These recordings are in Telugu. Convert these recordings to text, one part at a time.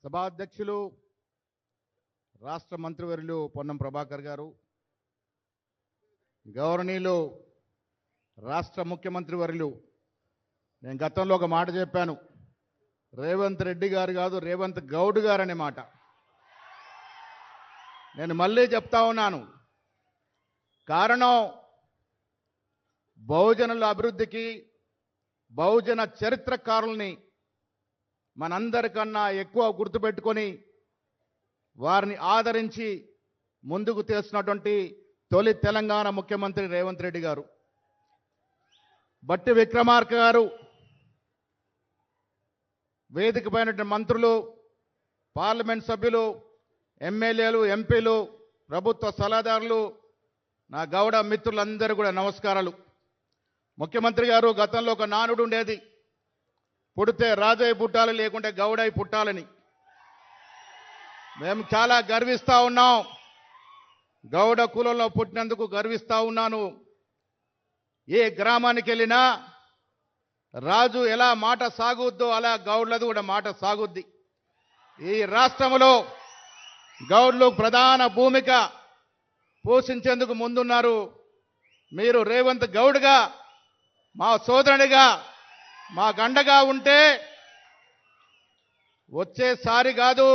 సభాధ్యక్షులు రాష్ట్ర మంత్రివర్యులు పొన్నం ప్రభాకర్ గారు, గౌరవనీయులు రాష్ట్ర ముఖ్యమంత్రి వర్యులు, నేను గతంలో ఒక మాట చెప్పాను, రేవంత్ రెడ్డి గారు కాదు రేవంత్ గౌడ్ గారు అనే మాట నేను మళ్ళీ చెప్తా ఉన్నాను. కారణం బహుజనుల అభివృద్ధికి బహుజన చరిత్రకారుల్ని మనందరికన్నా ఎక్కువ గుర్తుపెట్టుకొని వారిని ఆదరించి ముందుకు తీస్తున్నటువంటి తొలి తెలంగాణ ముఖ్యమంత్రి రేవంత్ రెడ్డి గారు. బట్టి విక్రమార్క గారు, వేదిక పైన మంత్రులు, పార్లమెంట్ సభ్యులు, ఎమ్మెల్యేలు, ఎంపీలు, ప్రభుత్వ సలహాదారులు, నా గౌడ మిత్రులందరూ కూడా నమస్కారాలు. ముఖ్యమంత్రి గారు, గతంలో ఒక నానుడు ఉండేది, పుడితే రాజయ్య పుట్టాలి లేకుంటే గౌడయ్య పుట్టాలని. మేము చాలా గర్విస్తూ ఉన్నాం, గౌడ కులంలో పుట్టినందుకు గర్విస్తూ ఉన్నాను. ఏ గ్రామానికి వెళ్ళినా రాజు ఎలా మాట సాగుద్దో అలా గౌడ్లది కూడా మాట సాగుద్ది. ఈ రాష్ట్రంలో గౌడ్లు ప్రధాన భూమిక పోషించేందుకు ముందున్నారు. మీరు రేవంత్ గౌడ్గా, మా సోదరుడిగా, మా గండగా ఉంటే వచ్చేసారి కాదు,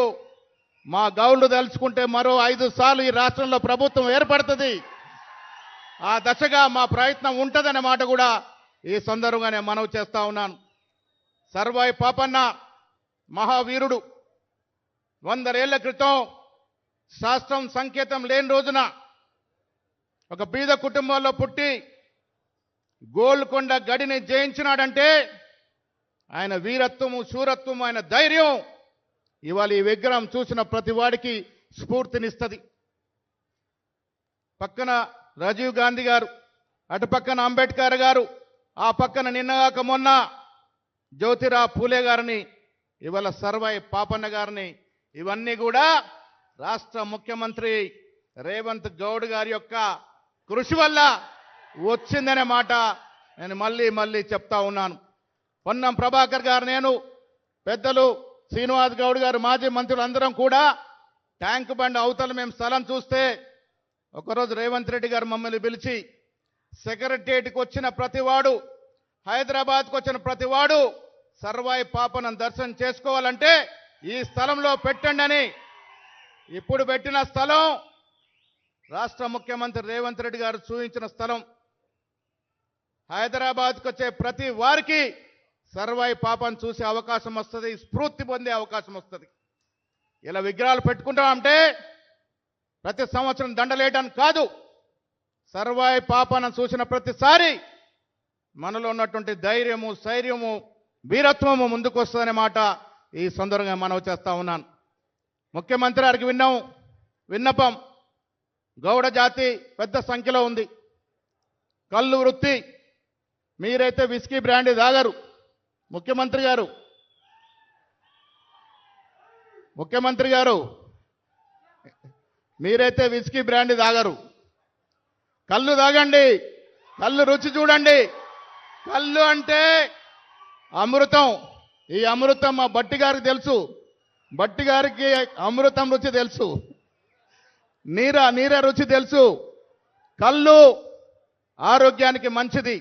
మా గౌడ్లు తలుచుకుంటే మరో 5 సార్లు ఈ రాష్ట్రంలో ప్రభుత్వం ఏర్పడుతుంది. ఆ దశగా మా ప్రయత్నం ఉంటుందనే మాట కూడా ఈ సందర్భంగానే మనవి చేస్తా ఉన్నాను. సర్వాయి పాపన్న మహావీరుడు 100 ఏళ్ల క్రితం శాస్త్రం సంకేతం లేని రోజున ఒక బీద కుటుంబంలో పుట్టి గోల్కొండ గడిని జయించినాడంటే ఆయన వీరత్వము, శూరత్వము, ఆయన ధైర్యం ఇవాళ ఈ విగ్రహం చూసిన ప్రతి వాడికి స్ఫూర్తినిస్తుంది. పక్కన రాజీవ్ గాంధీ గారు, అటు పక్కన అంబేద్కర్ గారు, ఆ పక్కన నిన్నగాక మొన్న జ్యోతిరావు పూలే గారిని, ఇవాళ సర్వాయి పాపన్న గారిని, ఇవన్నీ కూడా రాష్ట్ర ముఖ్యమంత్రి రేవంత్ గౌడ్ గారి యొక్క కృషి వల్ల వచ్చిందనే మాట నేను మళ్ళీ చెప్తా ఉన్నాను. పొన్నం ప్రభాకర్ గారు, నేను, పెద్దలు శ్రీనివాస్ గౌడ్ గారు, మాజీ మంత్రులు అందరం కూడా ట్యాంక్ బండ్ అవతల మేము స్థలం చూస్తే ఒకరోజు రేవంత్ రెడ్డి గారు మమ్మల్ని పిలిచి, సెక్రటరియట్కి వచ్చిన ప్రతివాడు, హైదరాబాద్కు వచ్చిన ప్రతివాడు సర్వాయి పాపను దర్శనం చేసుకోవాలంటే ఈ స్థలంలో పెట్టండి అని, ఇప్పుడు పెట్టిన స్థలం రాష్ట్ర ముఖ్యమంత్రి రేవంత్ రెడ్డి గారు చూపించిన స్థలం. హైదరాబాద్కు వచ్చే ప్రతి వారికి సర్వాయి పాపను చూసే అవకాశం వస్తుంది, స్ఫూర్తి పొందే అవకాశం వస్తుంది. ఇలా విగ్రహాలు పెట్టుకుంటామంటే ప్రతి సంవత్సరం దండలేయడానికి కాదు, సర్వాయి పాపను చూసిన ప్రతిసారి మనలో ఉన్నటువంటి ధైర్యము, శైర్యము, వీరత్వము ముందుకు వస్తుందనే మాట ఈ సందర్భంగా మనవి చేస్తా ఉన్నాను. ముఖ్యమంత్రి గారికి విన్నపం, గౌడ జాతి పెద్ద సంఖ్యలో ఉంది. కళ్ళు వృత్తి, మీరైతే విస్కీ బ్రాండీ తాగరు. ముఖ్యమంత్రి గారు మీరైతే విస్కీ బ్రాండీ తాగరు, కళ్ళు తాగండి, కళ్ళు రుచి చూడండి. కళ్ళు అంటే అమృతం. ఈ అమృతం మా బట్టి గారికి తెలుసు, బట్టి గారికి అమృతం రుచి తెలుసు, నీర రుచి తెలుసు. కళ్ళు ఆరోగ్యానికి మంచిది.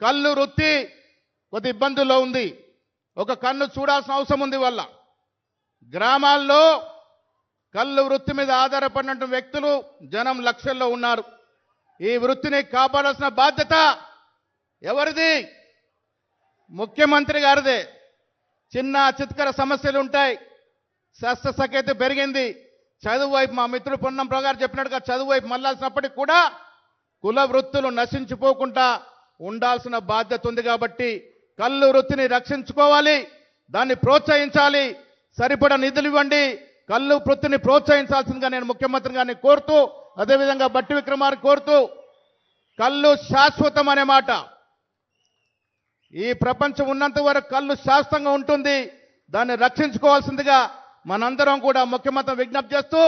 కళ్ళు వృత్తి కొద్ది ఇబ్బందుల్లో ఉంది. ఒక కన్ను చూడాల్సిన అవసరం ఉంది. వల్ల గ్రామాల్లో కళ్ళు వృత్తి మీద ఆధారపడినటువంటి వ్యక్తులు జనం లక్షల్లో ఉన్నారు. ఈ వృత్తిని కాపాడాల్సిన బాధ్యత ఎవరిది? ముఖ్యమంత్రి గారిదే. చిన్న చిత్కర సమస్యలు ఉంటాయి, శస్త్రసఖ్యత పెరిగింది, చదువు వైపు మా మిత్రుడు పొన్నం గారు చెప్పినట్టుగా చదువు వైపు మళ్ళాల్సినప్పటికీ కూడా కుల వృత్తులు నశించిపోకుండా ఉండాల్సిన బాధ్యత ఉంది. కాబట్టి కళ్ళు వృత్తిని రక్షించుకోవాలి, దాన్ని ప్రోత్సహించాలి, సరిపడా నిధులు ఇవ్వండి, కళ్ళు వృత్తిని ప్రోత్సహించాల్సిందిగా నేను ముఖ్యమంత్రి గారిని కోరుతూ, అదేవిధంగా బట్టి విక్రమార్క కోరుతూ, కళ్ళు శాశ్వతం అనే మాట, ఈ ప్రపంచం ఉన్నంత వరకు కళ్ళు శాశ్వతంగా ఉంటుంది, దాన్ని రక్షించుకోవాల్సిందిగా మనందరం కూడా ముఖ్యమంత్రి విజ్ఞప్తి చేస్తూ,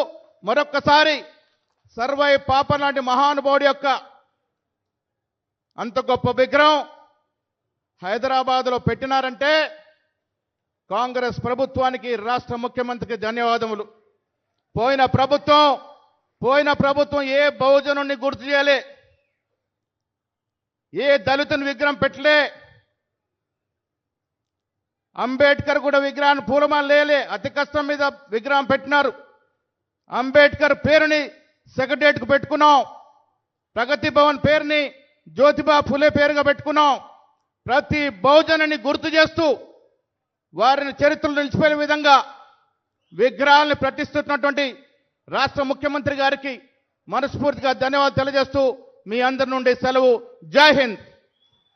మరొక్కసారి సర్వాయి పాప లాంటి మహానుభావుడి యొక్క అంత గొప్ప విగ్రహం హైదరాబాద్లో పెట్టినారంటే కాంగ్రెస్ ప్రభుత్వానికి, రాష్ట్ర ముఖ్యమంత్రికి ధన్యవాదములు. పోయిన ప్రభుత్వం ఏ బహుజనుణ్ణి గుర్తు చేయలే, ఏ దళితుని విగ్రహం పెట్టలే, అంబేద్కర్ కూడా విగ్రహాన్ని పూలమాల లేలే, అతి కష్టం మీద విగ్రహం పెట్టినారు. అంబేద్కర్ పేరుని సెక్రటరియట్కు పెట్టుకున్నాం. ప్రగతి భవన్ పేరుని జ్యోతిబా ఫులే పేరుగా పెట్టుకున్నాం. ప్రతి బహుజనుని గుర్తు చేస్తూ వారిని చరిత్రలో నిలిచిపోయే విధంగా విగ్రహాలను ప్రతిష్ఠిస్తున్నటువంటి రాష్ట్ర ముఖ్యమంత్రి గారికి మనస్ఫూర్తిగా ధన్యవాదాలు తెలియజేస్తూ మీ అందరి నుండి సెలవు. జై హింద్.